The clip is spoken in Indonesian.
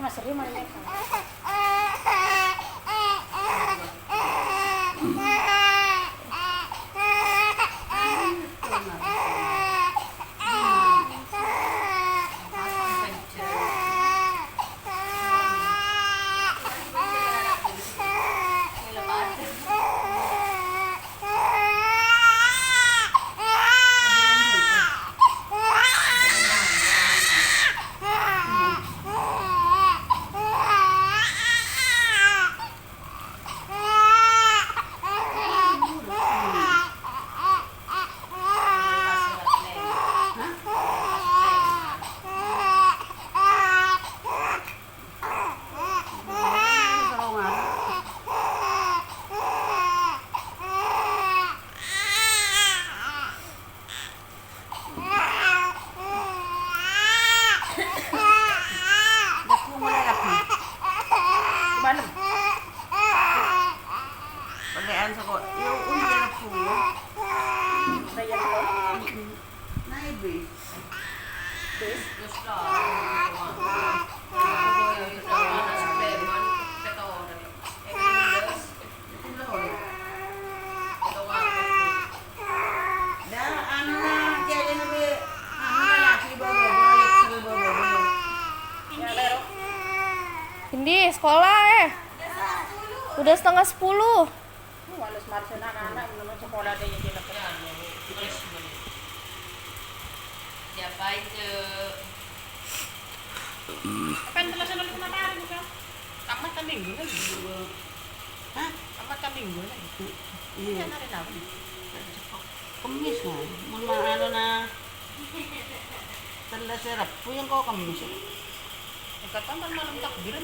Mas Ri mana ya? Pagayaan sa ko, yung umiyan na po. Kaya ko. Naibe. Gusto. Hindi, sekolah udah 9:30. Walas marcha na anak naman sekolah din yung kinakayan. Siapa itu? Kan telah sana lu matahari bukan? Tamat ka minggu lagi. Hah? Tamat ka minggu lagi. Iya na rin ako. Kamis nga. Mula ano na. Tala serap po yung ko kamis. Ikaw tamang malam takbiran